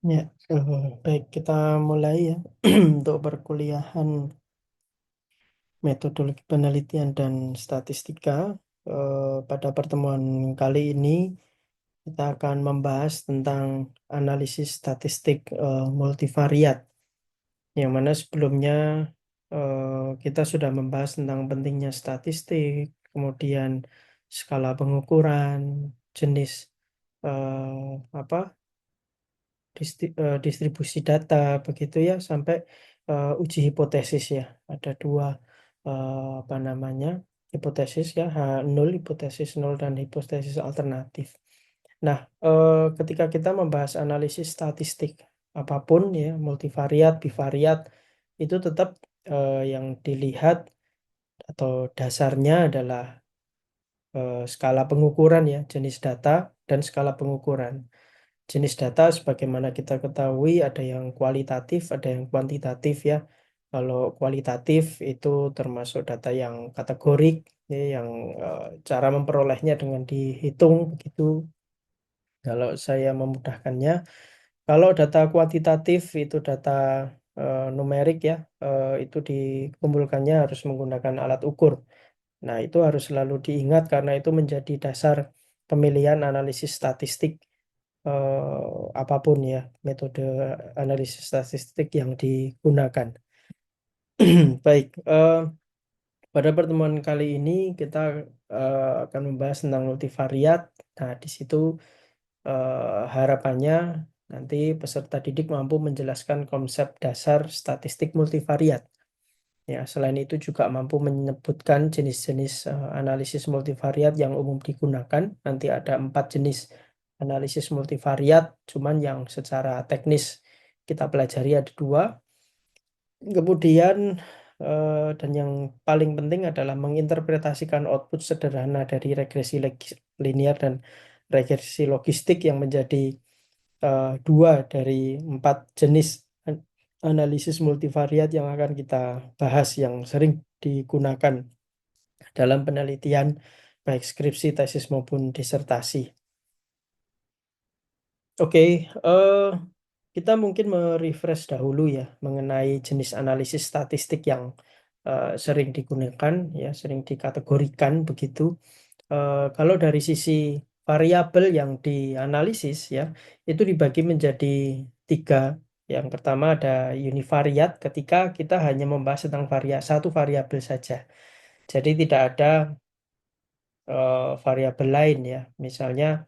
Ya, baik kita mulai ya untuk perkuliahan metodologi penelitian dan statistika. Pada pertemuan kali ini kita akan membahas tentang analisis statistik multivariat, yang mana sebelumnya kita sudah membahas tentang pentingnya statistik, kemudian skala pengukuran, jenis apa distribusi data begitu ya, sampai uji hipotesis ya. Ada dua apa namanya, hipotesis ya, H0, hipotesis nol, dan hipotesis alternatif. Nah, ketika kita membahas analisis statistik apapun ya, multivariat, bivariat, itu tetap yang dilihat atau dasarnya adalah skala pengukuran ya, jenis data dan skala pengukuran. Jenis data sebagaimana kita ketahui ada yang kualitatif, ada yang kuantitatif ya. Kalau kualitatif itu termasuk data yang kategorik ya, yang cara memperolehnya dengan dihitung begitu. Kalau saya memudahkannya, kalau data kuantitatif itu data numerik ya, itu dikumpulkannya harus menggunakan alat ukur. Nah, itu harus selalu diingat karena itu menjadi dasar pemilihan analisis statistik apapun ya, metode analisis statistik yang digunakan. Baik, pada pertemuan kali ini kita akan membahas tentang multivariat. Nah, di situ harapannya nanti peserta didik mampu menjelaskan konsep dasar statistik multivariat. Ya, selain itu juga mampu menyebutkan jenis-jenis analisis multivariat yang umum digunakan. Nanti ada 4 jenis analisis multivariat, cuman yang secara teknis kita pelajari ada 2. Kemudian dan yang paling penting adalah menginterpretasikan output sederhana dari regresi linear dan regresi logistik yang menjadi 2 dari 4 jenis analisis multivariat yang akan kita bahas, yang sering digunakan dalam penelitian baik skripsi, tesis maupun disertasi. Oke, kita mungkin merefresh dahulu ya mengenai jenis analisis statistik yang sering digunakan ya, sering dikategorikan begitu. Kalau dari sisi variabel yang dianalisis ya, itu dibagi menjadi 3. Yang pertama ada univariat, ketika kita hanya membahas tentang satu variabel saja. Jadi tidak ada variabel lain ya. Misalnya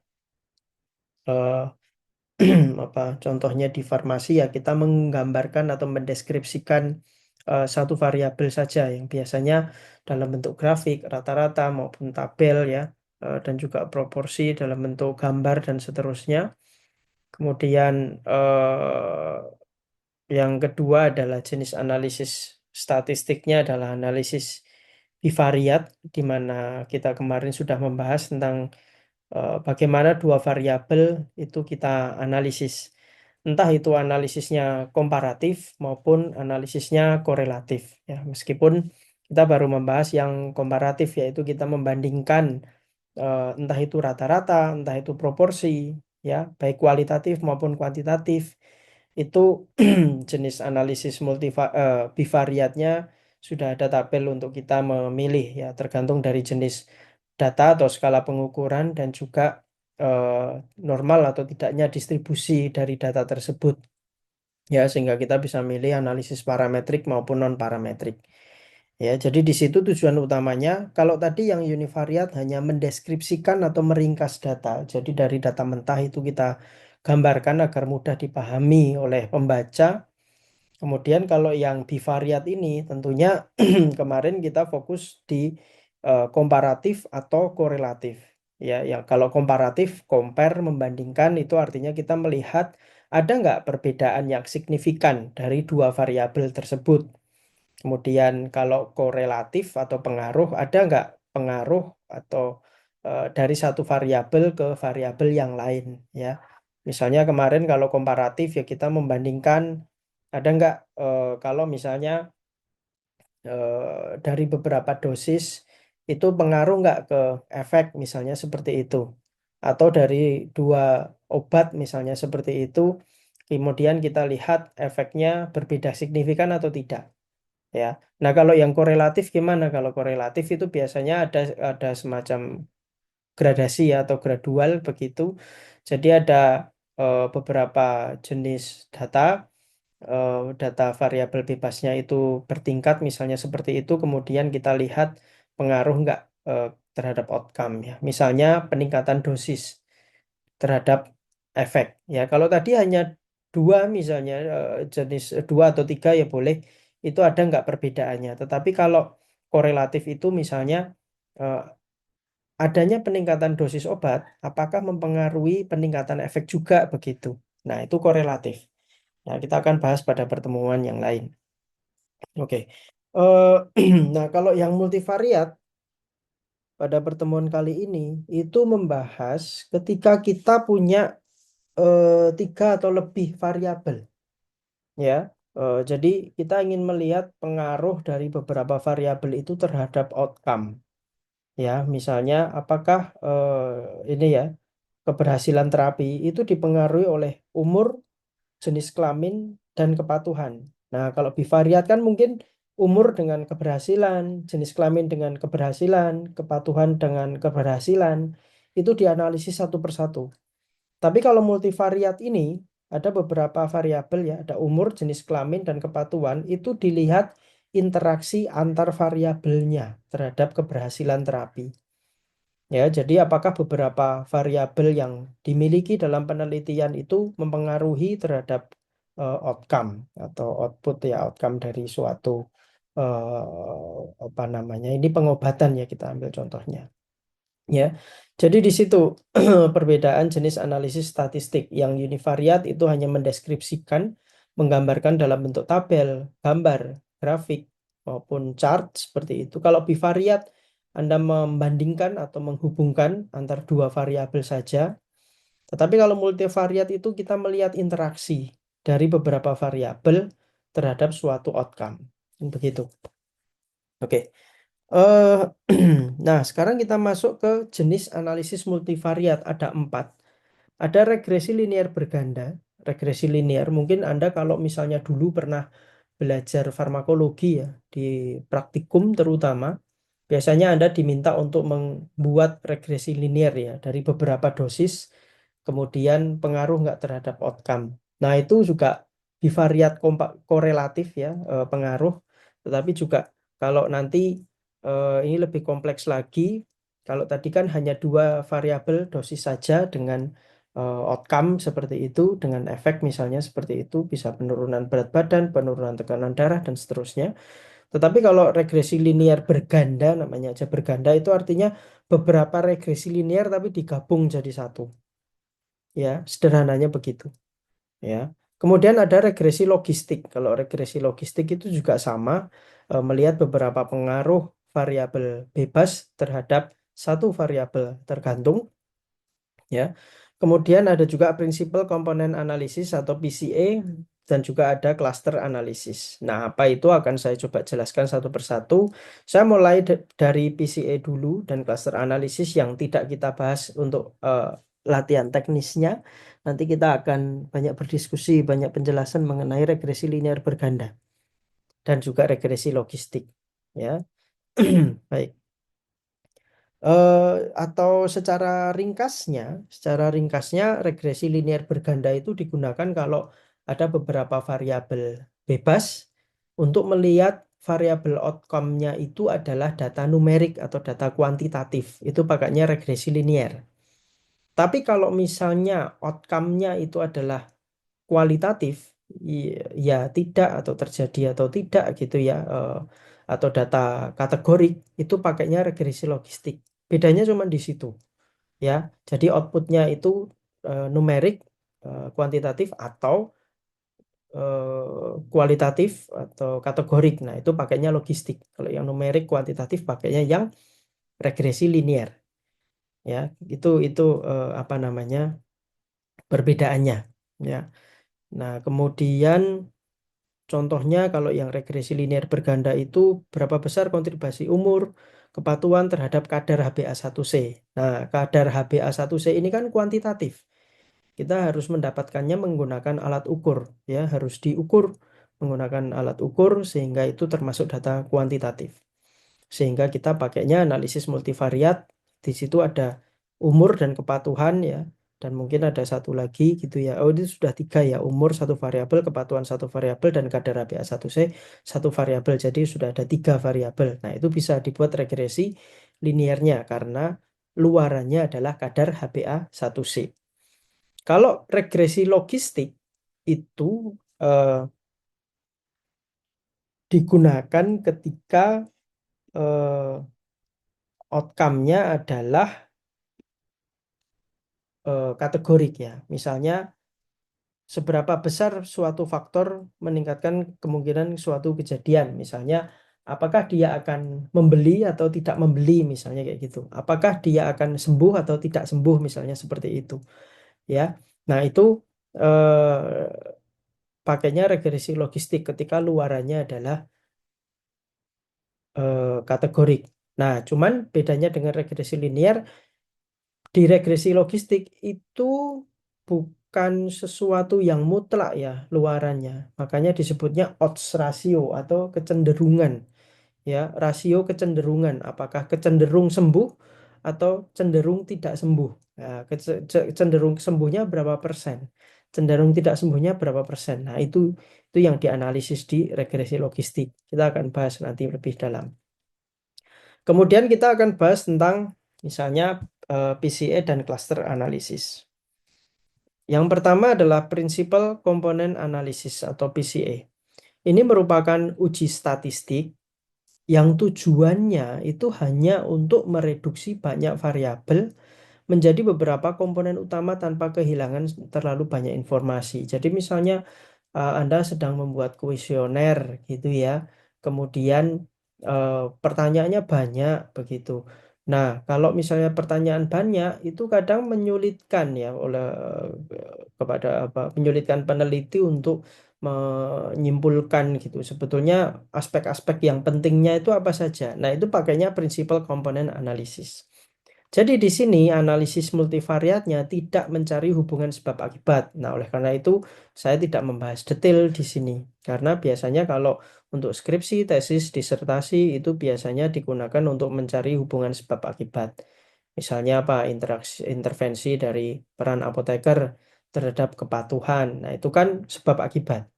eh, apa contohnya di farmasi ya, kita menggambarkan atau mendeskripsikan satu variabel saja yang biasanya dalam bentuk grafik, rata-rata maupun tabel ya, dan juga proporsi dalam bentuk gambar dan seterusnya. Kemudian yang kedua adalah jenis analisis statistiknya adalah analisis bivariat, di mana kita kemarin sudah membahas tentang bagaimana 2 variabel itu kita analisis. Entah itu analisisnya komparatif maupun analisisnya korelatif. Ya, meskipun kita baru membahas yang komparatif, yaitu kita membandingkan entah itu rata-rata, entah itu proporsi, ya, baik kualitatif maupun kuantitatif. Itu jenis analisis bivariatnya sudah ada tabel untuk kita memilih ya, tergantung dari jenis data atau skala pengukuran dan juga eh, normal atau tidaknya distribusi dari data tersebut ya, sehingga kita bisa milih analisis parametrik maupun non parametrik. Ya, jadi di situ tujuan utamanya. Kalau tadi yang univariat hanya mendeskripsikan atau meringkas data. Jadi dari data mentah itu kita gambarkan agar mudah dipahami oleh pembaca. Kemudian kalau yang bivariat ini tentunya kemarin kita fokus di komparatif atau korelatif. Ya, yang kalau komparatif, compare, membandingkan, itu artinya kita melihat ada nggak perbedaan yang signifikan dari 2 variabel tersebut. Kemudian kalau korelatif atau pengaruh, ada nggak pengaruh atau dari satu variabel ke variabel yang lain ya. Misalnya kemarin kalau komparatif ya, kita membandingkan ada nggak kalau misalnya dari beberapa dosis itu pengaruh nggak ke efek, misalnya seperti itu. Atau dari 2 obat misalnya seperti itu, Kemudian kita lihat efeknya berbeda signifikan atau tidak. Ya. Nah, kalau yang korelatif gimana? Kalau korelatif itu biasanya ada semacam gradasi ya, atau gradual begitu. Jadi ada beberapa jenis data, data variabel bebasnya itu bertingkat, misalnya seperti itu. Kemudian kita lihat pengaruh nggak eh, terhadap outcome ya. Misalnya peningkatan dosis terhadap efek ya. Kalau tadi hanya dua misalnya, jenis dua atau tiga ya boleh, itu ada nggak perbedaannya. Tetapi kalau korelatif itu misalnya eh, adanya peningkatan dosis obat, apakah mempengaruhi peningkatan efek juga begitu. Nah, itu korelatif. Nah, kita akan bahas pada pertemuan yang lain. Oke. Nah, kalau yang multivariat pada pertemuan kali ini itu membahas ketika kita punya tiga atau lebih variabel, ya. Jadi kita ingin melihat pengaruh dari beberapa variabel itu terhadap outcome, ya. Misalnya, apakah ini ya, keberhasilan terapi itu dipengaruhi oleh umur, jenis kelamin, dan kepatuhan. Nah, kalau bivariat kan mungkin umur dengan keberhasilan, jenis kelamin dengan keberhasilan, kepatuhan dengan keberhasilan, itu dianalisis satu persatu. Tapi kalau multivariat ini, ada beberapa variabel ya, ada umur, jenis kelamin, dan kepatuhan, itu dilihat interaksi antar variabelnya terhadap keberhasilan terapi. Ya, jadi apakah beberapa variabel yang dimiliki dalam penelitian itu mempengaruhi terhadap outcome atau output ya, outcome dari suatu apa namanya? Ini pengobatan ya, kita ambil contohnya. Ya. Jadi di situ perbedaan jenis analisis statistik. Yang univariat itu hanya mendeskripsikan, menggambarkan dalam bentuk tabel, gambar, grafik, maupun chart seperti itu. Kalau bivariat, Anda membandingkan atau menghubungkan antar dua variabel saja. Tetapi kalau multivariat itu kita melihat interaksi dari beberapa variabel terhadap suatu outcome. Begitu. Oke. Eh, nah, sekarang kita masuk ke jenis analisis multivariat. Ada 4. Ada regresi linear berganda. Regresi linear, mungkin Anda kalau misalnya dulu pernah belajar farmakologi ya, di praktikum terutama, biasanya Anda diminta untuk membuat regresi linear ya, dari beberapa dosis, kemudian pengaruh nggak terhadap outcome. Nah, itu juga bivariat korelatif ya, pengaruh, tetapi juga kalau nanti ini lebih kompleks lagi. Kalau tadi kan hanya dua variabel dosis saja dengan outcome seperti itu, dengan efek misalnya seperti itu, bisa penurunan berat badan, penurunan tekanan darah, dan seterusnya. Tetapi kalau regresi linear berganda, namanya aja berganda, itu artinya beberapa regresi linear tapi digabung jadi satu. Ya, sederhananya begitu. Ya. Kemudian ada regresi logistik. Kalau regresi logistik itu juga sama, melihat beberapa pengaruh variabel bebas terhadap satu variabel tergantung, ya. Kemudian ada juga prinsipal komponen analisis atau PCA, dan juga ada cluster analisis. Nah, apa itu akan saya coba jelaskan satu persatu. Saya mulai dari PCA dulu dan cluster analisis yang tidak kita bahas untuk latihan teknisnya. Nanti kita akan banyak berdiskusi, banyak penjelasan mengenai regresi linear berganda dan juga regresi logistik. Ya, baik. Atau secara ringkasnya regresi linear berganda itu digunakan kalau ada beberapa variabel bebas untuk melihat variabel outcome-nya itu adalah data numerik atau data kuantitatif. Itu pakainya regresi linear. Tapi kalau misalnya outcome-nya itu adalah kualitatif, ya tidak, atau terjadi atau tidak gitu ya, atau data kategorik, itu pakainya regresi logistik. Bedanya cuma di situ ya. Jadi outputnya itu numerik, kuantitatif, atau kualitatif atau kategorik. Nah, itu pakainya logistik. Kalau yang numerik, kuantitatif, pakainya yang regresi linear. Ya, itu apa namanya, perbedaannya. Ya. Nah, kemudian contohnya kalau yang regresi linear berganda itu berapa besar kontribusi umur, kepatuhan terhadap kadar HbA1c. Nah, kadar HbA1c ini kan kuantitatif. kita harus mendapatkannya menggunakan alat ukur, ya, harus diukur menggunakan alat ukur sehingga itu termasuk data kuantitatif. Sehingga kita pakainya analisis multivariat. Di situ ada umur dan kepatuhan, ya, dan mungkin ada satu lagi gitu ya. Oh, itu sudah tiga ya: umur satu variabel, kepatuhan satu variabel, dan kadar HbA1c satu variabel. Jadi sudah ada tiga variabel. Nah, itu bisa dibuat regresi linearnya karena luarannya adalah kadar HbA1c. Kalau regresi logistik itu eh, digunakan ketika outcome-nya adalah kategorik, ya. Misalnya, seberapa besar suatu faktor meningkatkan kemungkinan suatu kejadian. Misalnya, apakah dia akan membeli atau tidak membeli, misalnya kayak gitu. Apakah dia akan sembuh atau tidak sembuh, misalnya seperti itu. Ya, nah itu pakainya regresi logistik ketika luarannya adalah kategorik. Nah, cuman bedanya dengan regresi linear, di regresi logistik itu bukan sesuatu yang mutlak, ya, luarannya. Makanya disebutnya odds ratio atau kecenderungan, ya, rasio kecenderungan. Apakah kecenderung sembuh atau cenderung tidak sembuh. Nah, cenderung sembuhnya berapa persen, cenderung tidak sembuhnya berapa persen. Nah, itu yang dianalisis di regresi logistik. Kita akan bahas nanti lebih dalam. Kemudian kita akan bahas tentang misalnya PCA dan cluster analysis. Yang pertama adalah Principal Component Analysis atau PCA. Ini merupakan uji statistik yang tujuannya itu hanya untuk mereduksi banyak variabel menjadi beberapa komponen utama tanpa kehilangan terlalu banyak informasi. Jadi misalnya Anda sedang membuat kuesioner gitu ya, kemudian pertanyaannya banyak begitu. Nah, kalau misalnya pertanyaan banyak itu kadang menyulitkan, ya, oleh kepada apa, menyulitkan peneliti untuk menyimpulkan gitu. Sebetulnya aspek-aspek yang pentingnya itu apa saja. Nah, itu pakainya Principal Component Analysis. Jadi di sini analisis multivariatnya tidak mencari hubungan sebab akibat. Nah, oleh karena itu saya tidak membahas detail di sini. Karena biasanya kalau untuk skripsi, tesis, disertasi itu biasanya digunakan untuk mencari hubungan sebab akibat. Misalnya apa? Intervensi dari peran apoteker terhadap kepatuhan. Nah, itu kan sebab akibat.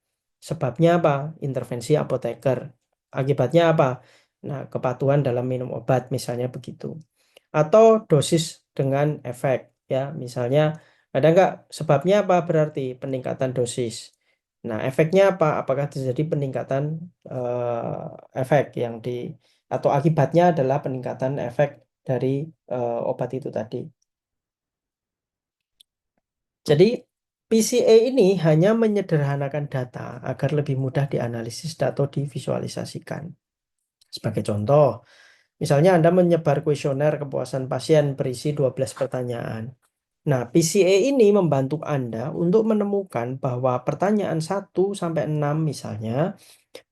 Sebabnya apa? Intervensi apoteker. Akibatnya apa? Nah, kepatuhan dalam minum obat, misalnya begitu. Atau dosis dengan efek, ya, misalnya ada nggak sebabnya apa, berarti peningkatan dosis. Nah, efeknya apa, apakah terjadi peningkatan efek yang di, atau akibatnya adalah peningkatan efek dari obat itu tadi. Jadi PCA ini hanya menyederhanakan data agar lebih mudah dianalisis atau divisualisasikan. Sebagai contoh, misalnya Anda menyebar kuesioner kepuasan pasien berisi 12 pertanyaan. Nah, PCA ini membantu Anda untuk menemukan bahwa pertanyaan 1 sampai 6 misalnya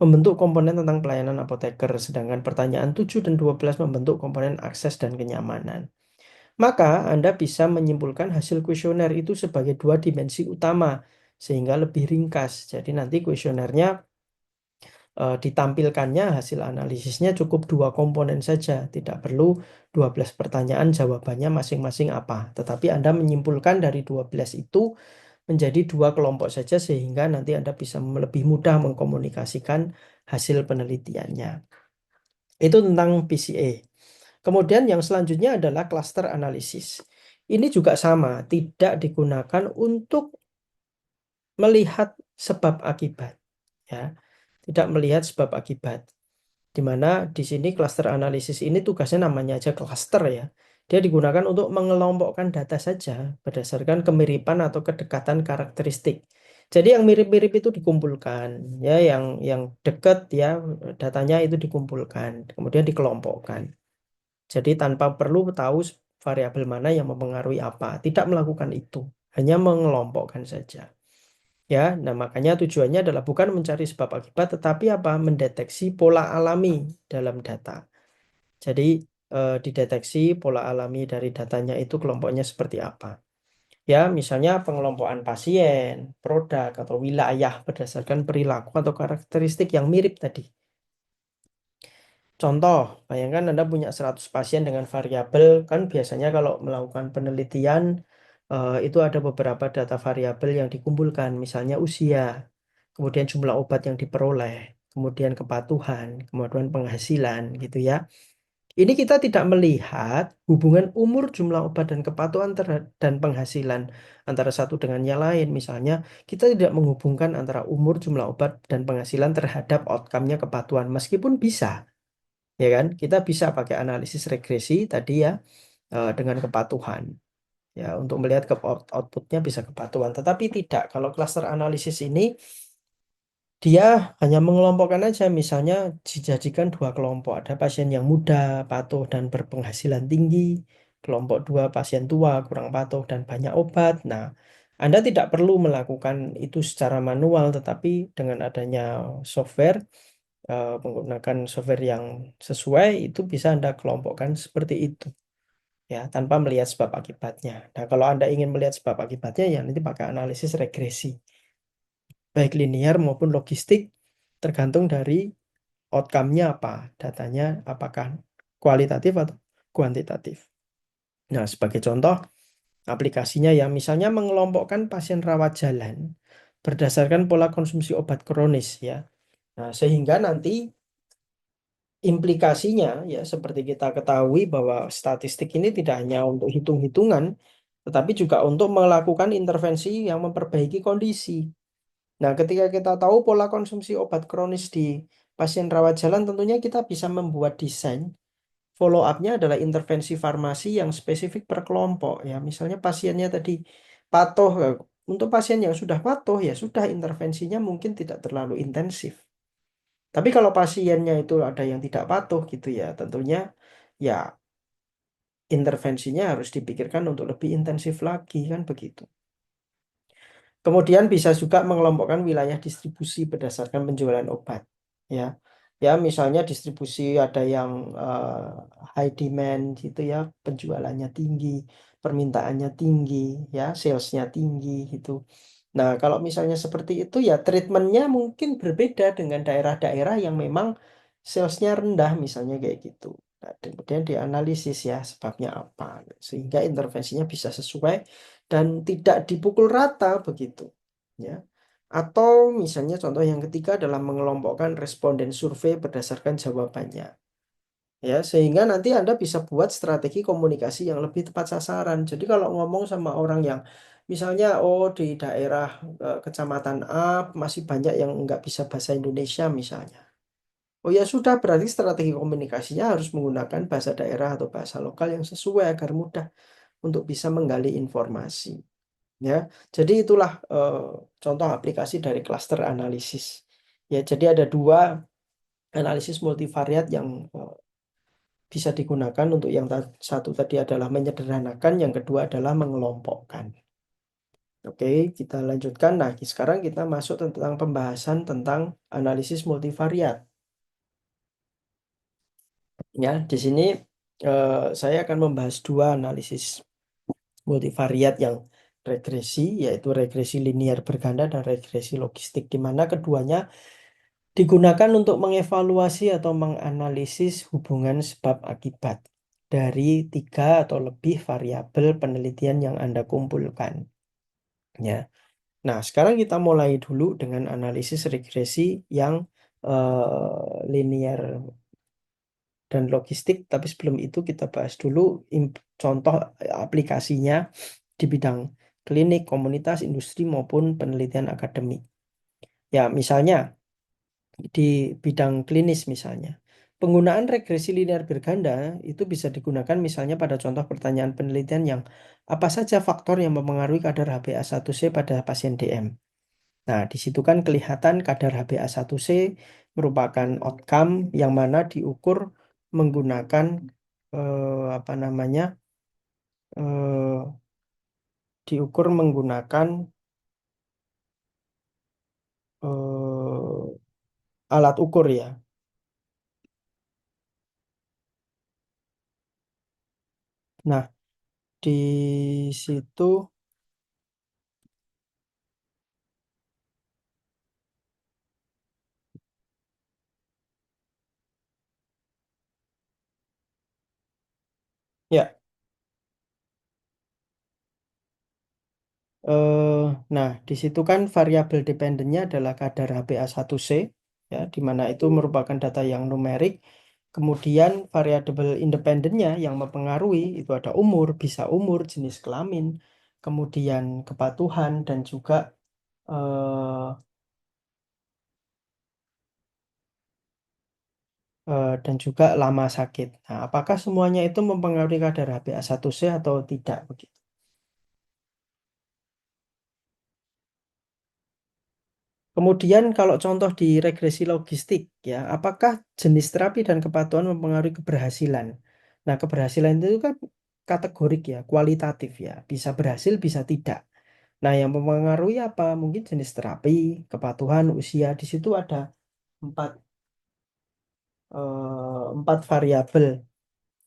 membentuk komponen tentang pelayanan apoteker, sedangkan pertanyaan 7 dan 12 membentuk komponen akses dan kenyamanan. Maka Anda bisa menyimpulkan hasil kuesioner itu sebagai dua dimensi utama, sehingga lebih ringkas. Jadi nanti kuesionernya ditampilkannya hasil analisisnya cukup dua komponen saja, tidak perlu 12 pertanyaan jawabannya masing-masing apa. Tetapi Anda menyimpulkan dari 12 itu menjadi dua kelompok saja sehingga nanti Anda bisa lebih mudah mengkomunikasikan hasil penelitiannya. Itu tentang PCA. Kemudian yang selanjutnya adalah cluster analysis. Ini juga sama, tidak digunakan untuk melihat sebab akibat, ya. Tidak melihat sebab akibat. Di mana di sini cluster analisis ini tugasnya namanya aja cluster, ya. Dia digunakan untuk mengelompokkan data saja berdasarkan kemiripan atau kedekatan karakteristik. Jadi yang mirip-mirip itu dikumpulkan, ya, yang dekat, ya, datanya itu dikumpulkan, kemudian dikelompokkan. Jadi tanpa perlu tahu variabel mana yang mempengaruhi apa, tidak melakukan itu, hanya mengelompokkan saja. Ya, nah makanya tujuannya adalah bukan mencari sebab akibat, tetapi apa? Mendeteksi pola alami dalam data. Jadi dideteksi pola alami dari datanya itu kelompoknya seperti apa. Ya, misalnya pengelompokan pasien, produk, atau wilayah berdasarkan perilaku atau karakteristik yang mirip tadi. Contoh, bayangkan Anda punya 100 pasien dengan variabel, kan biasanya kalau melakukan penelitian, itu ada beberapa data variabel yang dikumpulkan, misalnya usia, kemudian jumlah obat yang diperoleh, kemudian kepatuhan, kemudian penghasilan, gitu ya. Ini kita tidak melihat hubungan umur jumlah obat dan kepatuhan dan penghasilan antara satu dengan yang lain. Misalnya, kita tidak menghubungkan antara umur jumlah obat dan penghasilan terhadap outcome-nya kepatuhan, meskipun bisa, ya kan? Kita bisa pakai analisis regresi tadi ya, dengan kepatuhan. Ya, untuk melihat ke outputnya bisa kepatuhan, tetapi tidak. Kalau cluster analisis ini dia hanya mengelompokkan aja, misalnya dijadikan dua kelompok. Ada pasien yang muda, patuh, dan berpenghasilan tinggi. Kelompok dua pasien tua, kurang patuh, dan banyak obat. Nah, Anda tidak perlu melakukan itu secara manual, tetapi dengan adanya software, menggunakan software yang sesuai, itu bisa Anda kelompokkan seperti itu. Ya, tanpa melihat sebab akibatnya. Nah, kalau Anda ingin melihat sebab akibatnya, ya nanti pakai analisis regresi. Baik linear maupun logistik, tergantung dari outcome-nya apa, datanya apakah kualitatif atau kuantitatif. Nah, sebagai contoh aplikasinya ya misalnya mengelompokkan pasien rawat jalan berdasarkan pola konsumsi obat kronis ya. Nah, sehingga nanti implikasinya ya seperti kita ketahui bahwa statistik ini tidak hanya untuk hitung-hitungan, tetapi juga untuk melakukan intervensi yang memperbaiki kondisi. Nah, ketika kita tahu pola konsumsi obat kronis di pasien rawat jalan, tentunya kita bisa membuat desain. Follow up-nya adalah intervensi farmasi yang spesifik per kelompok. Ya, misalnya pasiennya tadi patuh. Untuk pasien yang sudah patuh, ya sudah intervensinya mungkin tidak terlalu intensif. Tapi kalau pasiennya itu ada yang tidak patuh gitu ya, tentunya ya intervensinya harus dipikirkan untuk lebih intensif lagi, kan begitu. Kemudian bisa juga mengelompokkan wilayah distribusi berdasarkan penjualan obat. Ya, ya misalnya distribusi ada yang high demand gitu ya, penjualannya tinggi, permintaannya tinggi, ya salesnya tinggi gitu. Nah, kalau misalnya seperti itu ya treatmentnya mungkin berbeda dengan daerah-daerah yang memang salesnya rendah misalnya kayak gitu. Nah, kemudian dianalisis ya sebabnya apa, sehingga intervensinya bisa sesuai dan tidak dipukul rata begitu. Ya. Atau misalnya contoh yang ketiga adalah mengelompokkan responden survei berdasarkan jawabannya. Ya, sehingga nanti Anda bisa buat strategi komunikasi yang lebih tepat sasaran. Jadi kalau ngomong sama orang yang misalnya oh di daerah kecamatan A masih banyak yang nggak bisa bahasa Indonesia misalnya. Oh ya sudah, berarti strategi komunikasinya harus menggunakan bahasa daerah atau bahasa lokal yang sesuai agar mudah untuk bisa menggali informasi. Ya, jadi itulah contoh aplikasi dari cluster analisis. Ya, jadi ada dua analisis multivariat yang bisa digunakan untuk yang satu tadi adalah menyederhanakan, yang kedua adalah mengelompokkan. Oke, kita lanjutkan. Nah, sekarang kita masuk tentang pembahasan tentang analisis multivariat. Ya, di sini saya akan membahas dua analisis multivariat yang regresi, yaitu regresi linear berganda dan regresi logistik, di mana keduanya digunakan untuk mengevaluasi atau menganalisis hubungan sebab akibat dari tiga atau lebih variabel penelitian yang Anda kumpulkan. Ya. Nah, sekarang kita mulai dulu dengan analisis regresi yang linear dan logistik, tapi sebelum itu kita bahas dulu contoh aplikasinya di bidang klinik, komunitas, industri maupun penelitian akademik. Ya, misalnya di bidang klinis misalnya. Penggunaan regresi linear berganda itu bisa digunakan misalnya pada contoh pertanyaan penelitian yang apa saja faktor yang mempengaruhi kadar HbA1c pada pasien DM. Nah, di situ kan kelihatan kadar HbA1c merupakan outcome yang mana diukur menggunakan apa namanya? eh, diukur menggunakan alat ukur ya. Nah, di situ Ya, eh, nah di situ kan variabel dependennya adalah kadar HbA1c, ya, di mana itu merupakan data yang numerik. Kemudian variabel independennya yang mempengaruhi itu ada umur, bisa umur, jenis kelamin, kemudian kepatuhan dan juga eh, dan juga lama sakit. Nah, apakah semuanya itu mempengaruhi kadar HbA1c atau tidak begitu? Kemudian kalau contoh di regresi logistik ya, apakah jenis terapi dan kepatuhan mempengaruhi keberhasilan? Nah, keberhasilan itu kan kategorik ya, kualitatif ya, bisa berhasil, bisa tidak. Nah, yang mempengaruhi apa? Mungkin jenis terapi, kepatuhan, usia. Di situ ada empat, empat variabel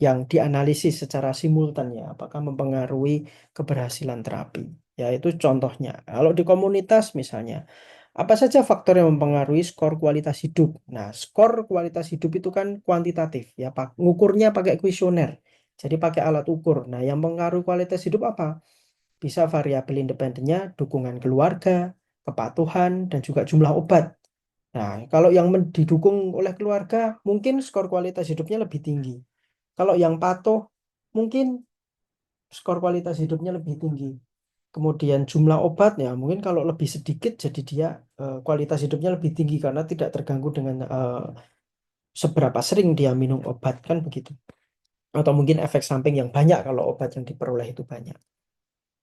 yang dianalisis secara simultan ya, apakah mempengaruhi keberhasilan terapi. Ya, itu contohnya. Kalau di komunitas misalnya, apa saja faktor yang mempengaruhi skor kualitas hidup? Nah, skor kualitas hidup itu kan kuantitatif ya, ngukurnya pakai kuesioner. Jadi pakai alat ukur. Nah, yang mempengaruhi kualitas hidup apa? Bisa variabel independennya, dukungan keluarga, kepatuhan, dan juga jumlah obat. Nah, kalau yang didukung oleh keluarga, mungkin skor kualitas hidupnya lebih tinggi. Kalau yang patuh, mungkin skor kualitas hidupnya lebih tinggi. Kemudian jumlah obat ya, mungkin kalau lebih sedikit, jadi dia kualitas hidupnya lebih tinggi karena tidak terganggu dengan seberapa sering dia minum obat, kan begitu. Atau mungkin efek samping yang banyak kalau obat yang diperoleh itu banyak.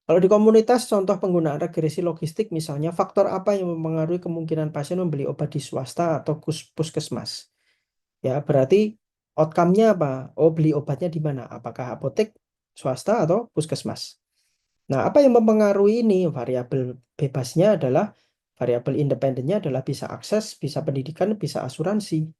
Kalau di komunitas, contoh penggunaan regresi logistik, misalnya faktor apa yang mempengaruhi kemungkinan pasien membeli obat di swasta atau puskesmas? Ya, berarti outcome-nya apa? Oh, beli obatnya di mana? Apakah apotek, swasta, atau puskesmas? Nah, apa yang mempengaruhi ini? Variabel bebasnya adalah, variabel independennya adalah bisa akses, bisa pendidikan, bisa asuransi.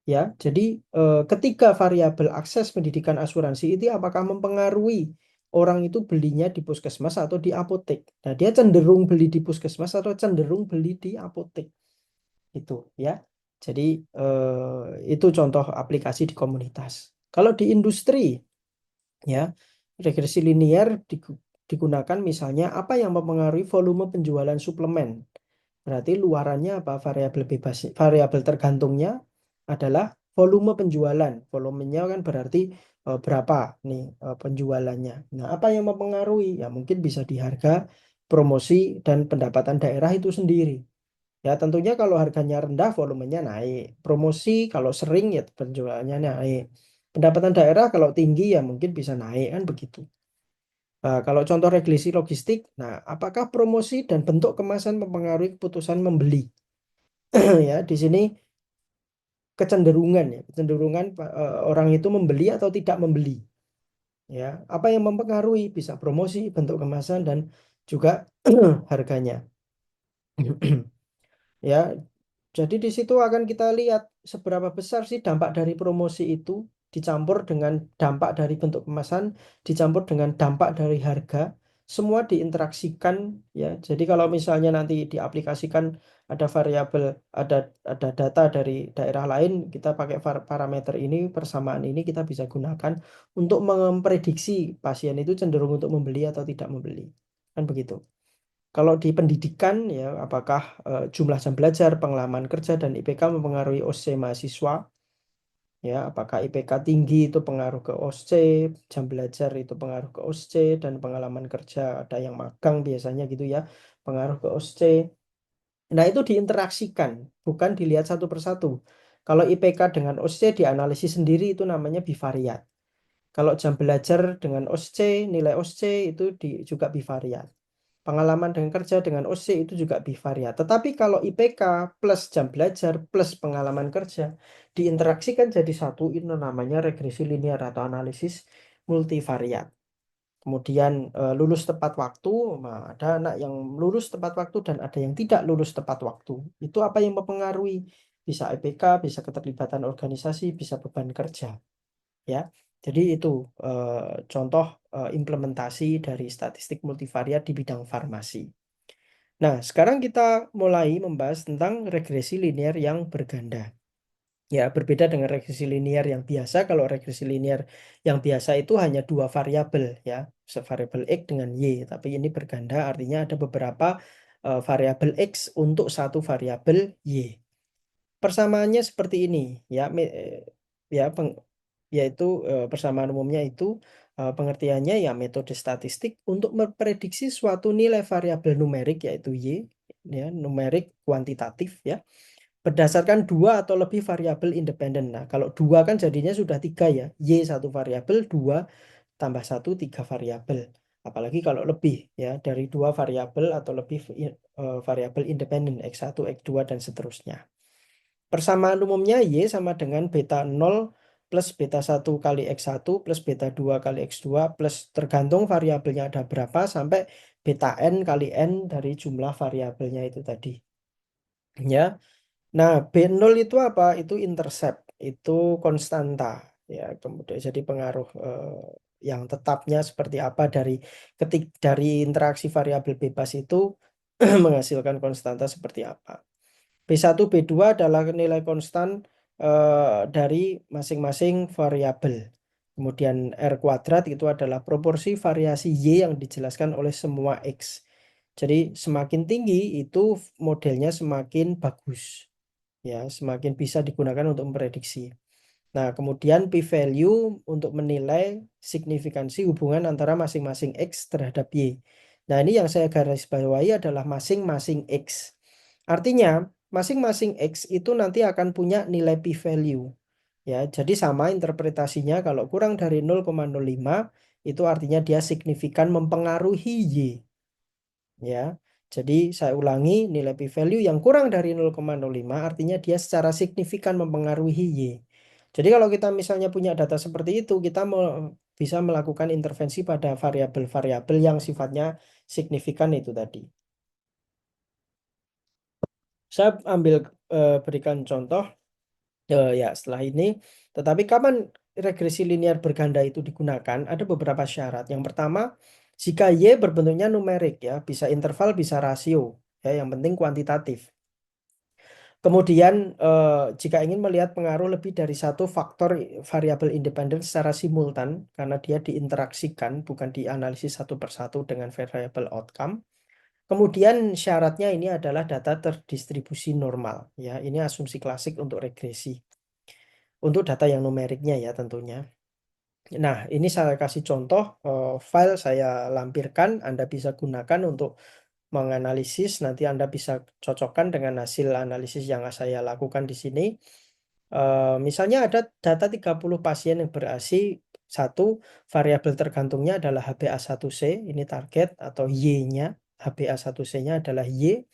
Ya, jadi ketiga variabel akses, pendidikan, asuransi itu apakah mempengaruhi orang itu belinya di puskesmas atau di apotek? Nah, dia cenderung beli di puskesmas atau cenderung beli di apotek itu, ya. Jadi itu contoh aplikasi di komunitas. Kalau di industri, ya, regresi linear digunakan misalnya apa yang mempengaruhi volume penjualan suplemen. Berarti luarannya apa? Variabel bebas, variabel tergantungnya adalah volume penjualan. Volumenya kan berarti berapa nih penjualannya. Nah, apa yang mempengaruhi? Ya mungkin bisa di harga, promosi, dan pendapatan daerah itu sendiri. Ya tentunya kalau harganya rendah, volumenya naik. Promosi kalau sering ya penjualannya naik. Pendapatan daerah kalau tinggi ya mungkin bisa naik, kan begitu. Nah, kalau contoh regresi logistik, nah apakah promosi dan bentuk kemasan mempengaruhi keputusan membeli? Ya, di sini kecenderungan ya, kecenderungan orang itu membeli atau tidak membeli. Ya, apa yang mempengaruhi? Bisa promosi, bentuk kemasan, dan juga harganya. Ya, jadi di situ akan kita lihat seberapa besar sih dampak dari promosi itu dicampur dengan dampak dari bentuk kemasan, dicampur dengan dampak dari harga, semua diinteraksikan ya. Jadi kalau misalnya nanti diaplikasikan ada variabel, ada ada data dari daerah lain, kita pakai parameter ini, persamaan ini kita bisa gunakan untuk memprediksi pasien itu cenderung untuk membeli atau tidak membeli. Kan begitu. Kalau di pendidikan ya, apakah jumlah jam belajar, pengalaman kerja, dan IPK mempengaruhi OSCE mahasiswa? Ya, apakah IPK tinggi itu pengaruh ke OSCE, jam belajar itu pengaruh ke OSCE, dan pengalaman kerja ada yang magang biasanya gitu ya, pengaruh ke OSCE. Nah, itu diinteraksikan, bukan dilihat satu persatu. Kalau IPK dengan OSCE dianalisis sendiri itu namanya bivariat. Kalau jam belajar dengan OSCE, nilai OSCE itu juga bivariat. Pengalaman dengan kerja dengan OC itu juga bivariat. Tetapi kalau IPK plus jam belajar plus pengalaman kerja diinteraksikan jadi satu, itu namanya regresi linear atau analisis multivariat. Kemudian lulus tepat waktu, nah, ada anak yang lulus tepat waktu dan ada yang tidak lulus tepat waktu. Itu apa yang mempengaruhi? Bisa IPK, bisa keterlibatan organisasi, bisa beban kerja, ya. Jadi itu contoh implementasi dari statistik multivariat di bidang farmasi. Nah, sekarang kita mulai membahas tentang regresi linear yang berganda. Ya, berbeda dengan regresi linear yang biasa. Kalau regresi linear yang biasa itu hanya dua variabel ya, variabel X dengan Y. Tapi ini berganda, artinya ada beberapa variabel X untuk satu variabel Y. Persamaannya seperti ini ya, ya yaitu persamaan umumnya itu pengertiannya ya metode statistik untuk memprediksi suatu nilai variabel numerik yaitu Y, ya numerik kuantitatif ya, berdasarkan dua atau lebih variabel independen. Nah, kalau dua kan jadinya sudah tiga ya, Y satu variabel, dua tambah satu tiga variabel. Apalagi kalau lebih ya dari dua variabel atau lebih variabel independen X1, X2 dan seterusnya. Persamaan umumnya Y sama dengan beta 0 plus beta 1 kali X1 plus beta 2 kali X2 plus tergantung variabelnya ada berapa sampai beta N kali N dari jumlah variabelnya itu tadi. Ya. Nah, B0 itu apa? Itu intercept, itu konstanta. Ya, kemudian jadi pengaruh yang tetapnya seperti apa dari interaksi variabel bebas itu menghasilkan konstanta seperti apa. B1, B2 adalah nilai konstan dari masing-masing variabel. Kemudian R kuadrat itu adalah proporsi variasi Y yang dijelaskan oleh semua X. Jadi semakin tinggi itu modelnya semakin bagus. Ya, semakin bisa digunakan untuk memprediksi. Nah, kemudian p-value untuk menilai signifikansi hubungan antara masing-masing X terhadap Y. Nah, ini yang saya garis bawahi adalah masing-masing X. Artinya, masing-masing X itu nanti akan punya nilai p-value. Ya, jadi sama interpretasinya kalau kurang dari 0,05 itu artinya dia signifikan mempengaruhi Y. Ya, jadi saya ulangi, nilai p-value yang kurang dari 0,05 artinya dia secara signifikan mempengaruhi Y. Jadi kalau kita misalnya punya data seperti itu, kita bisa melakukan intervensi pada variabel-variabel yang sifatnya signifikan itu tadi. Saya ambil berikan contoh ya setelah ini. Tetapi kapan regresi linear berganda itu digunakan? Ada beberapa syarat. Yang pertama, jika Y berbentuknya numerik ya, bisa interval, bisa rasio. Ya, yang penting kuantitatif. Kemudian jika ingin melihat pengaruh lebih dari satu faktor variabel independen secara simultan, karena dia diinteraksikan, bukan dianalisis satu persatu dengan variabel outcome. Kemudian syaratnya ini adalah data terdistribusi normal. Ya, ini asumsi klasik untuk regresi. Untuk data yang numeriknya ya tentunya. Nah, ini saya kasih contoh file saya lampirkan, Anda bisa gunakan untuk menganalisis, nanti Anda bisa cocokkan dengan hasil analisis yang saya lakukan di sini. Misalnya ada data 30 pasien yang berASI, satu variabel tergantungnya adalah HbA1c, ini target atau Y-nya, HbA1c-nya adalah Y,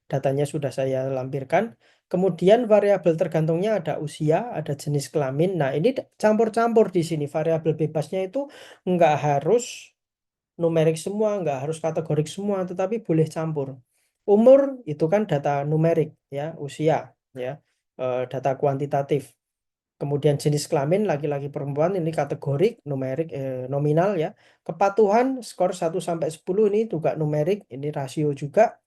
datanya sudah saya lampirkan. Kemudian variabel tergantungnya ada usia, ada jenis kelamin. Nah, ini campur-campur di sini. Variabel bebasnya itu nggak harus numerik semua, nggak harus kategorik semua, tetapi boleh campur. Umur itu kan data numerik ya, usia ya, data kuantitatif. Kemudian jenis kelamin laki-laki perempuan ini kategorik numerik nominal ya. Kepatuhan skor 1 sampai 10 ini juga numerik, ini rasio juga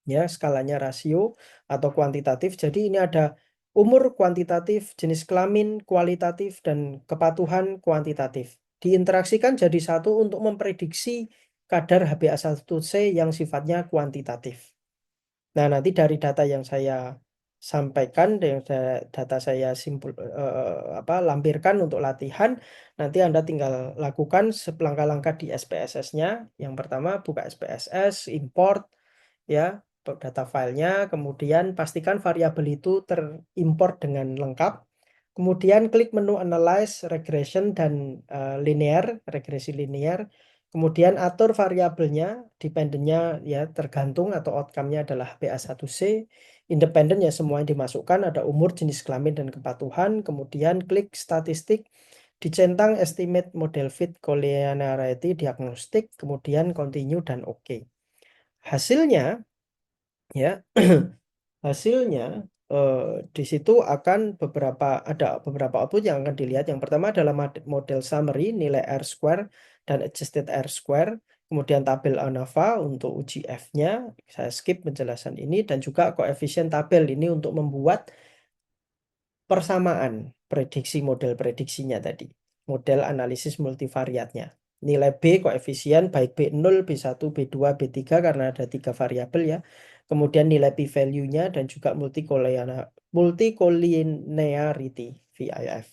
ya, skalanya rasio atau kuantitatif. Jadi ini ada umur kuantitatif, jenis kelamin kualitatif dan kepatuhan kuantitatif. Diinteraksikan jadi satu untuk memprediksi kadar HbA1c yang sifatnya kuantitatif. Nah, nanti dari data yang saya sampaikan, dari data saya lampirkan untuk latihan, nanti Anda tinggal lakukan selangkah-langkah di SPSS-nya. Yang pertama, buka SPSS, import, ya, data filenya, kemudian pastikan variabel itu terimport dengan lengkap. Kemudian klik menu Analyze, Regression, dan Linear, regresi linear. Kemudian atur variabelnya, dependennya ya tergantung atau outcome-nya adalah HbA1c. Independen ya semuanya dimasukkan, ada umur, jenis kelamin, dan kepatuhan. Kemudian klik statistik, dicentang estimate model fit collinearity diagnostik, kemudian continue dan oke. Hasilnya ya hasilnya eh, di situ akan ada beberapa output yang akan dilihat. Yang pertama adalah model summary, nilai R square dan adjusted R square, kemudian tabel ANAVA untuk uji F-nya, saya skip penjelasan ini, dan juga koefisien tabel ini untuk membuat persamaan prediksi model prediksinya tadi. Model analisis multivariatnya. Nilai B koefisien baik B0, B1, B2, B3 karena ada 3 variabel ya. Kemudian nilai p-value-nya dan juga multicolinearity VIF.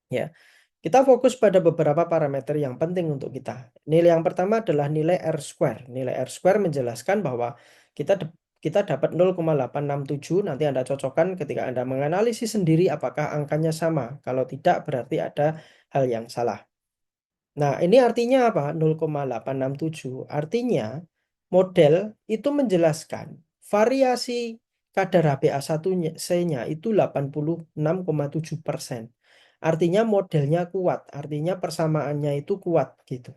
Ya. Kita fokus pada beberapa parameter yang penting untuk kita. Nilai yang pertama adalah nilai R-square. Nilai R-square menjelaskan bahwa kita kita dapat 0,867. Nanti Anda cocokkan ketika Anda menganalisis sendiri apakah angkanya sama. Kalau tidak berarti ada hal yang salah. Nah, ini artinya apa? 0,867. Artinya model itu menjelaskan variasi kadar HbA1c-nya itu 86,7%. Artinya modelnya kuat, artinya persamaannya itu kuat gitu.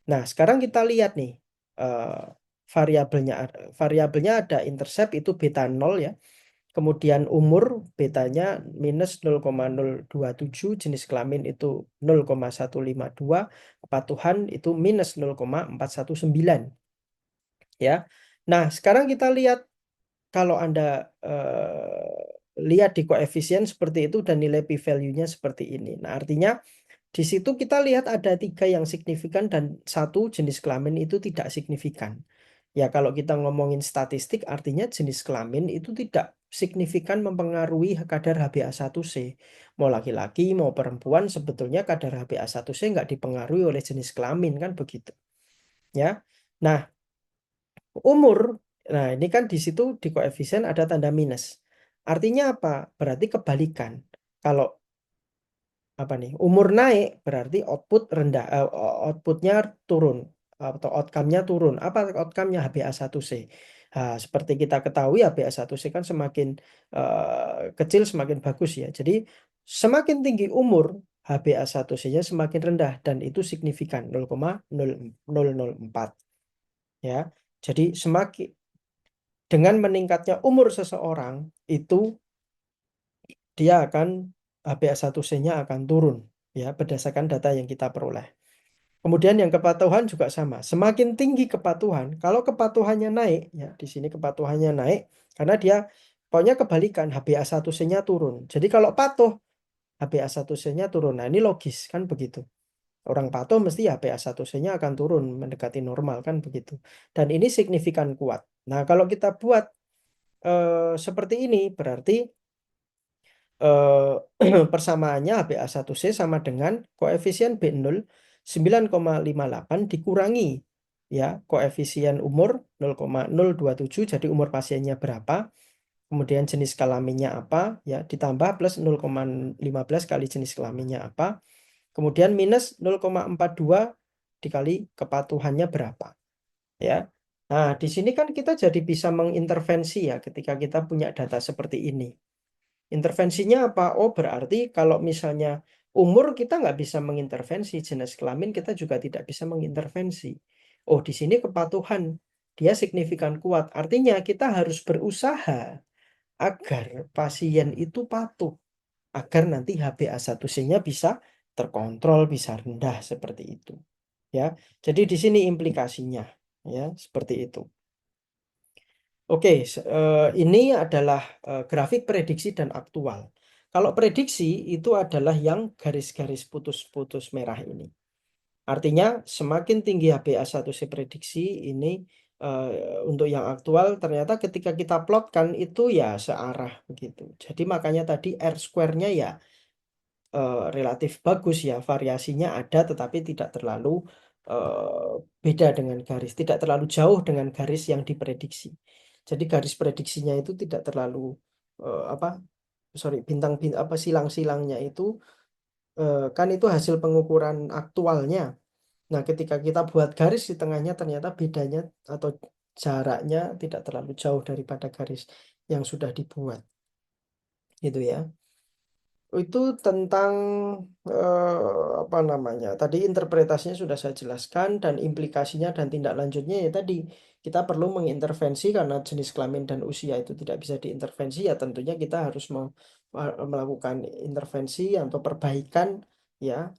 Nah, sekarang kita lihat nih eh, variabelnya. Variabelnya ada intercept itu beta 0 ya. Kemudian umur betanya minus 0,027, jenis kelamin itu 0,152, kepatuhan itu minus 0,419 ya. Nah, sekarang kita lihat kalau Anda lihat di koefisien seperti itu dan nilai p-value-nya seperti ini. Nah, artinya di situ kita lihat ada 3 yang signifikan dan 1 jenis kelamin itu tidak signifikan. Ya, kalau kita ngomongin statistik, artinya jenis kelamin itu tidak signifikan mempengaruhi kadar HbA1c. Mau laki-laki, mau perempuan, sebetulnya kadar HbA1c nggak dipengaruhi oleh jenis kelamin, kan begitu. Ya, nah umur, nah ini kan di situ di koefisien ada tanda minus. Artinya apa? Berarti kebalikan. Kalau apa nih umur naik berarti output rendah, outputnya turun atau outcome-nya turun. Apa outcome-nya? HbA1c. Nah, seperti kita ketahui HbA1c kan semakin kecil semakin bagus ya. Jadi semakin tinggi umur HbA1c-nya semakin rendah dan itu signifikan 0,0004 ya. Jadi semakin dengan meningkatnya umur seseorang itu dia akan HbA1c-nya akan turun ya berdasarkan data yang kita peroleh. Kemudian yang kepatuhan juga sama. Semakin tinggi kepatuhan, kalau kepatuhannya naik ya di sini kepatuhannya naik karena dia pokoknya kebalikan HbA1c-nya turun. Jadi kalau patuh HbA1c-nya turun. Nah, ini logis kan begitu. Orang patuh mesti HbA1c-nya akan turun mendekati normal kan begitu. Dan ini signifikan kuat. Nah, kalau kita buat seperti ini berarti persamaannya HbA1c sama dengan koefisien B0 9,58 dikurangi ya koefisien umur 0,027 jadi umur pasiennya berapa, kemudian jenis kelaminnya apa ya ditambah plus 0,15 kali jenis kelaminnya apa, kemudian minus 0,42 dikali kepatuhannya berapa ya. Nah, di sini kan kita jadi bisa mengintervensi ya ketika kita punya data seperti ini. Intervensinya apa? Oh, berarti kalau misalnya umur kita nggak bisa mengintervensi, jenis kelamin kita juga tidak bisa mengintervensi. Oh, di sini kepatuhan dia signifikan kuat. Artinya kita harus berusaha agar pasien itu patuh, agar nanti HbA1c-nya bisa terkontrol, bisa rendah seperti itu. Ya, jadi di sini implikasinya, ya seperti itu. Oke, ini adalah grafik prediksi dan aktual. Kalau prediksi itu adalah yang garis-garis putus-putus merah ini. Artinya semakin tinggi HbA1c prediksi ini untuk yang aktual ternyata ketika kita plotkan itu ya searah begitu. Jadi makanya tadi R-square-nya ya relatif bagus ya, variasinya ada tetapi tidak terlalu beda dengan garis, tidak terlalu jauh dengan garis yang diprediksi. Jadi garis prediksinya itu tidak terlalu apa, sorry, bintang-bintang apa silang-silangnya itu kan itu hasil pengukuran aktualnya. Nah, ketika kita buat garis di tengahnya ternyata bedanya atau jaraknya tidak terlalu jauh daripada garis yang sudah dibuat, gitu ya. Itu tentang apa namanya? Tadi interpretasinya sudah saya jelaskan dan implikasinya dan tindak lanjutnya ya tadi kita perlu mengintervensi karena jenis kelamin dan usia itu tidak bisa diintervensi ya tentunya kita harus melakukan intervensi atau perbaikan ya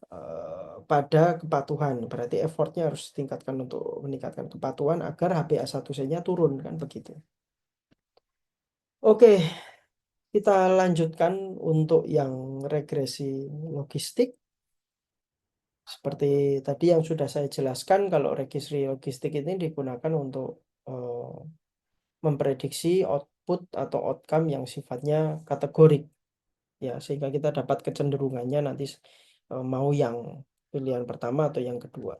pada kepatuhan. Berarti effortnya harus ditingkatkan untuk meningkatkan kepatuhan agar HbA1c-nya turun kan begitu. Oke. Kita lanjutkan untuk yang regresi logistik. Seperti tadi yang sudah saya jelaskan, kalau regresi logistik ini digunakan untuk memprediksi output atau outcome yang sifatnya kategorik. Ya, sehingga kita dapat kecenderungannya nanti mau yang pilihan pertama atau yang kedua.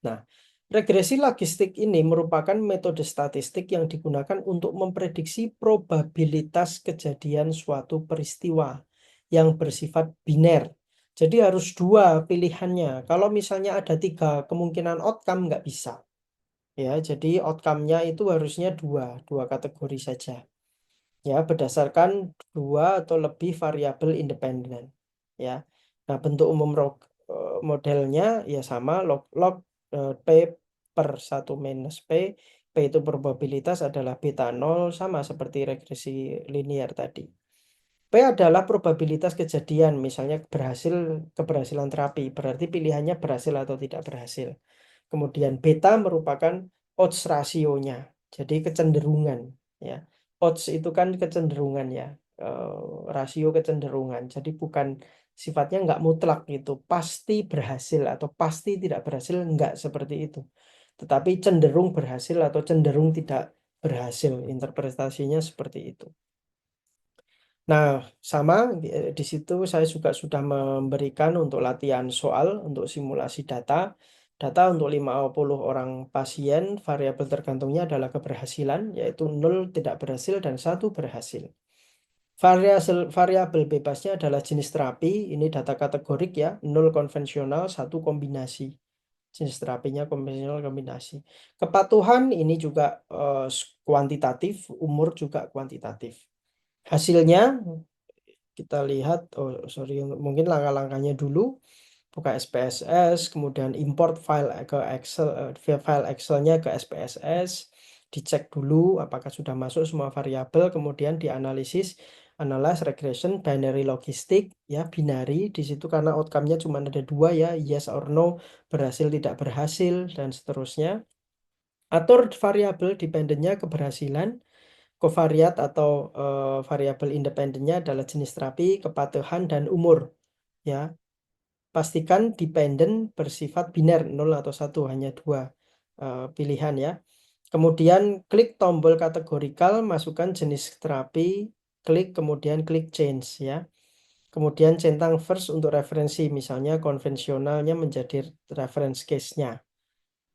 Nah, regresi logistik ini merupakan metode statistik yang digunakan untuk memprediksi probabilitas kejadian suatu peristiwa yang bersifat biner. Jadi harus dua pilihannya. Kalau misalnya ada 3 kemungkinan outcome, nggak bisa. Ya, jadi outcome-nya itu harusnya dua kategori saja. Ya, berdasarkan 2 atau lebih variabel independen. Ya, nah bentuk umum modelnya ya sama log P per 1 minus P. P itu probabilitas adalah beta 0 sama seperti regresi linear tadi. P adalah probabilitas kejadian, misalnya keberhasilan terapi, berarti pilihannya berhasil atau tidak berhasil. Kemudian beta merupakan odds rasionya, jadi kecenderungan. Ya, odds itu kan kecenderungan ya, rasio kecenderungan. Jadi bukan sifatnya nggak mutlak gitu, pasti berhasil atau pasti tidak berhasil, nggak seperti itu. Tetapi cenderung berhasil atau cenderung tidak berhasil, interpretasinya seperti itu. Nah, sama di situ saya juga sudah memberikan untuk latihan soal untuk simulasi data. Data untuk 50 orang pasien, variabel tergantungnya adalah keberhasilan, yaitu 0 tidak berhasil dan 1 berhasil. Variabel bebasnya adalah jenis terapi, ini data kategorik ya, 0 konvensional, 1 kombinasi. Jenis terapinya konvensional kombinasi. Kepatuhan ini juga kuantitatif, umur juga kuantitatif. Hasilnya kita lihat, sorry, mungkin langkah-langkahnya dulu. Buka SPSS, kemudian import file ke Excel, file Excelnya ke SPSS, dicek dulu apakah sudah masuk semua variabel, kemudian dianalisis, analyze regression binary logistik, ya binary di situ karena outcome-nya cuma ada 2 ya, yes or no, berhasil tidak berhasil dan seterusnya. Atur variabel dependennya keberhasilan, kovariat atau variabel independennya adalah jenis terapi, kepatuhan dan umur, ya. Pastikan dependen bersifat biner 0 atau 1, hanya 2 pilihan ya. Kemudian klik tombol kategorikal, masukkan jenis terapi, klik kemudian klik change ya. Kemudian centang first untuk referensi, misalnya konvensionalnya menjadi reference case-nya.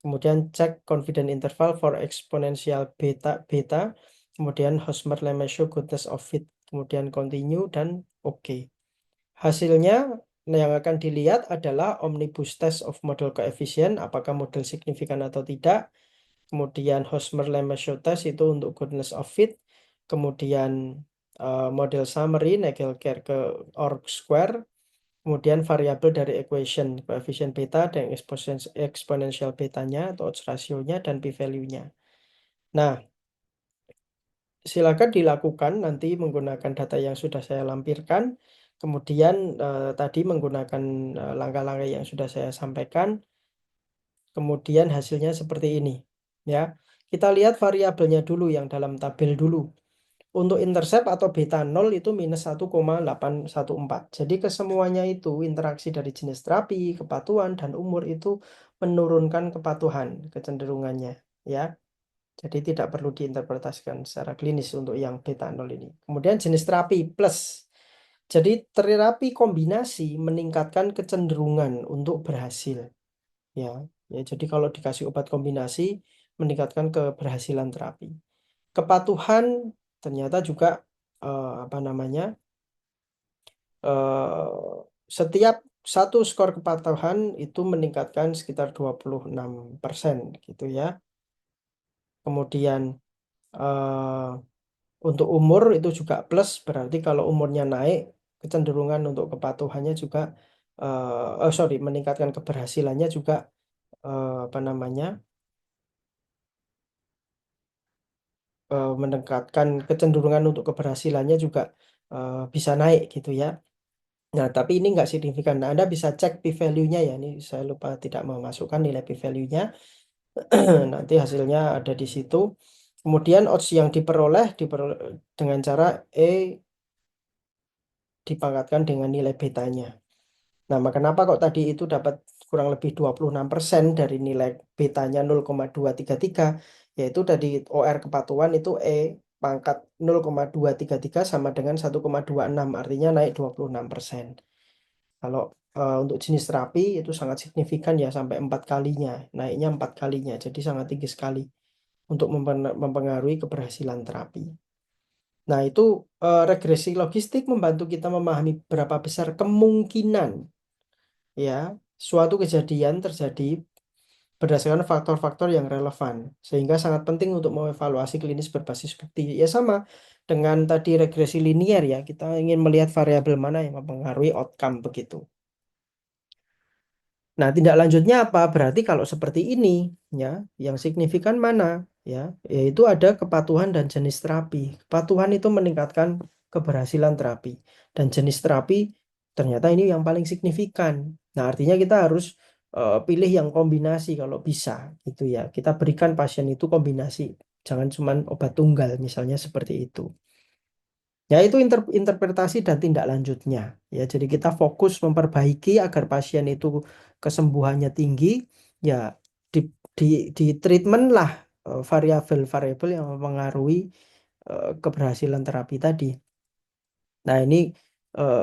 Kemudian cek confidence interval for exponential beta, kemudian Hosmer-Lemaitre goodness of fit, kemudian continue dan oke. Hasilnya yang akan dilihat adalah omnibus test of model coefficient, apakah model signifikan atau tidak. Kemudian Hosmer-Lemaitre test itu untuk goodness of fit. Kemudian model summary, Naegeli-Kerr ke org square. Kemudian variabel dari equation, coefficient beta dan exponential betanya atau odds rasionya dan p-value-nya. Nah, silakan dilakukan nanti menggunakan data yang sudah saya lampirkan. Kemudian tadi menggunakan langkah-langkah yang sudah saya sampaikan. Kemudian hasilnya seperti ini. Ya, kita lihat variabelnya dulu yang dalam tabel dulu. Untuk intercept atau beta 0 itu minus 1,814. Jadi kesemuanya itu interaksi dari jenis terapi, kepatuhan, dan umur itu menurunkan kepatuhan kecenderungannya. Ya, jadi tidak perlu diinterpretasikan secara klinis untuk yang beta 0 ini. Kemudian jenis terapi plus. Jadi terapi kombinasi meningkatkan kecenderungan untuk berhasil. Ya, ya jadi kalau dikasih obat kombinasi meningkatkan keberhasilan terapi. Kepatuhan ternyata juga apa namanya? Setiap satu skor kepatuhan itu meningkatkan sekitar 26% gitu ya. Kemudian eh, untuk umur itu juga plus, berarti kalau umurnya naik, kecenderungan untuk kepatuhannya juga, sorry, meningkatkan keberhasilannya juga, apa namanya, meningkatkan kecenderungan untuk keberhasilannya juga bisa naik gitu ya. Nah, tapi ini nggak signifikan. Nah, Anda bisa cek p-value-nya ya. Ini saya lupa tidak memasukkan nilai p-value-nya. Nanti hasilnya ada di situ. Kemudian odds yang diperoleh dengan cara E dipangkatkan dengan nilai betanya. Nah, kenapa kok tadi itu dapat kurang lebih 26% dari nilai betanya 0,233, yaitu tadi OR kepatuhan itu E pangkat 0,233 sama dengan 1,26, artinya naik 26%. Kalau untuk jenis terapi itu sangat signifikan ya, sampai 4 kalinya, naiknya 4 kalinya, jadi sangat tinggi sekali untuk mempengaruhi keberhasilan terapi. Nah, itu regresi logistik membantu kita memahami berapa besar kemungkinan ya suatu kejadian terjadi berdasarkan faktor-faktor yang relevan, sehingga sangat penting untuk mengevaluasi klinis berbasis bukti. Ya sama dengan tadi regresi linier ya, kita ingin melihat variabel mana yang mempengaruhi outcome begitu. Nah, tindak lanjutnya apa? Berarti kalau seperti ini, ya, yang signifikan mana? Ya, yaitu ada kepatuhan dan jenis terapi. Kepatuhan itu meningkatkan keberhasilan terapi, dan jenis terapi ternyata ini yang paling signifikan. Nah, artinya kita harus pilih yang kombinasi kalau bisa, gitu ya. Kita berikan pasien itu kombinasi, jangan cuma obat tunggal, misalnya seperti itu. Ya, itu interpretasi dan tindak lanjutnya. Ya, jadi kita fokus memperbaiki agar pasien itu kesembuhannya tinggi. Ya, di di di treatment lah variabel-variabel yang mempengaruhi keberhasilan terapi tadi. Nah, ini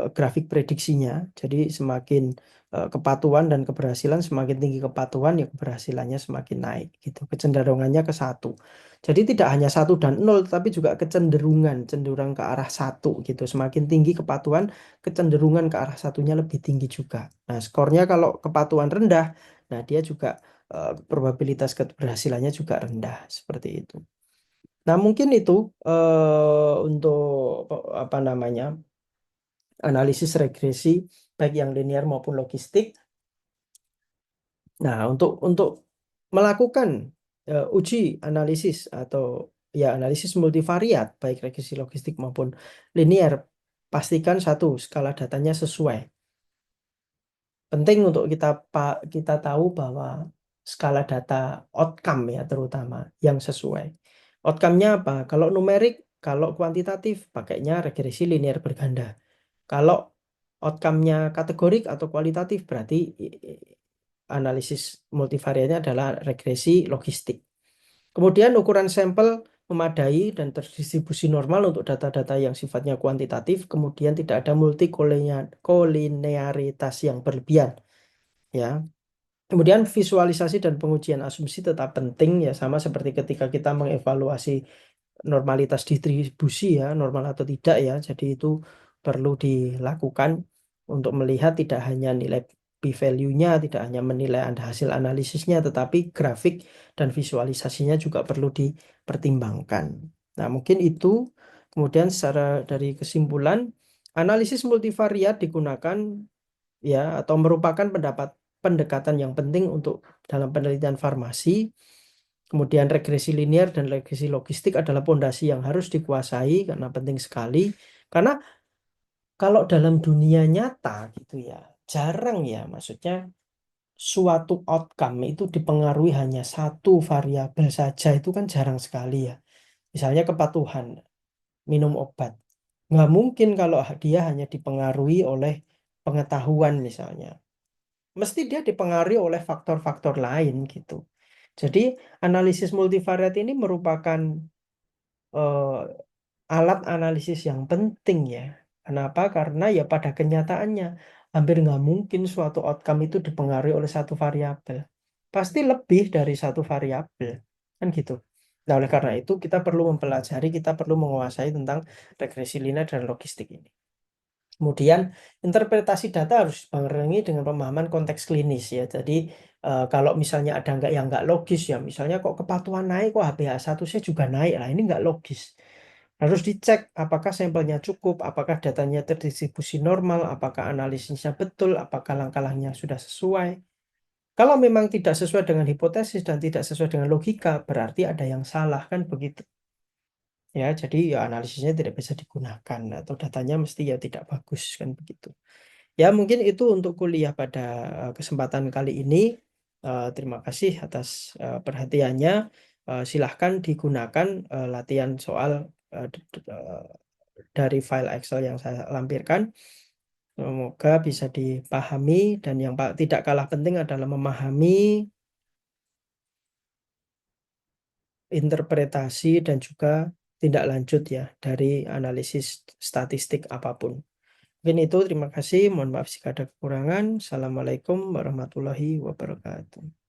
grafik prediksinya. Jadi semakin kepatuhan dan keberhasilan, semakin tinggi kepatuhan ya keberhasilannya semakin naik gitu. Kecenderungannya ke 1. Jadi tidak hanya 1 dan 0, tapi juga cenderung ke arah 1 gitu. Semakin tinggi kepatuhan, kecenderungan ke arah satunya lebih tinggi juga. Nah, skornya kalau kepatuhan rendah, nah dia juga probabilitas keberhasilannya juga rendah seperti itu. Nah, mungkin itu untuk apa namanya, analisis regresi baik yang linear maupun logistik. Nah, untuk melakukan uji analisis atau ya analisis multivariat baik regresi logistik maupun linear, pastikan satu, skala datanya sesuai. Penting untuk kita tahu bahwa skala data outcome ya terutama yang sesuai. Outcome-nya apa? Kalau numerik, kalau kuantitatif pakainya regresi linear berganda. Kalau outcome-nya kategorik atau kualitatif berarti analisis multivariatnya adalah regresi logistik. Kemudian ukuran sampel memadai dan terdistribusi normal untuk data-data yang sifatnya kuantitatif, kemudian tidak ada multikolinearitas yang berlebihan. Ya. Kemudian visualisasi dan pengujian asumsi tetap penting ya, sama seperti ketika kita mengevaluasi normalitas distribusi ya, normal atau tidak ya. Jadi itu perlu dilakukan untuk melihat tidak hanya nilai p-value-nya, tidak hanya menilai hasil analisisnya, tetapi grafik dan visualisasinya juga perlu dipertimbangkan. Nah, mungkin itu. Kemudian secara dari kesimpulan, analisis multivariat digunakan ya atau merupakan pendekatan yang penting untuk dalam penelitian farmasi. Kemudian regresi linear dan regresi logistik adalah pondasi yang harus dikuasai karena penting sekali. Karena kalau dalam dunia nyata gitu ya, jarang ya, maksudnya suatu outcome itu dipengaruhi hanya satu variabel saja, itu kan jarang sekali ya. Misalnya kepatuhan minum obat. Nggak mungkin kalau dia hanya dipengaruhi oleh pengetahuan misalnya. Mesti dia dipengaruhi oleh faktor-faktor lain gitu. Jadi analisis multivariat ini merupakan eh, alat analisis yang penting ya. Kenapa? Karena ya pada kenyataannya hampir nggak mungkin suatu outcome itu dipengaruhi oleh satu variabel. Pasti lebih dari satu variabel. Kan gitu. Nah, oleh karena itu kita perlu mempelajari, kita perlu menguasai tentang regresi linear dan logistik ini. Kemudian interpretasi data harus dibarengi dengan pemahaman konteks klinis ya. Jadi kalau misalnya ada nggak yang nggak logis ya, misalnya kok kepatuhan naik, kok HbA1c juga naik lah, ini nggak logis. Harus dicek apakah sampelnya cukup, apakah datanya terdistribusi normal, apakah analisisnya betul, apakah langkah-langkahnya sudah sesuai. Kalau memang tidak sesuai dengan hipotesis dan tidak sesuai dengan logika, berarti ada yang salah kan begitu. Ya, jadi ya analisisnya tidak bisa digunakan atau datanya mesti ya tidak bagus kan begitu. Ya, mungkin itu untuk kuliah pada kesempatan kali ini. Terima kasih atas perhatiannya. Silahkan digunakan latihan soal dari file Excel yang saya lampirkan. Semoga bisa dipahami dan yang tidak kalah penting adalah memahami interpretasi dan juga tindak lanjut ya dari analisis statistik apapun. Mungkin itu, terima kasih. Mohon maaf jika ada kekurangan. Assalamualaikum warahmatullahi wabarakatuh.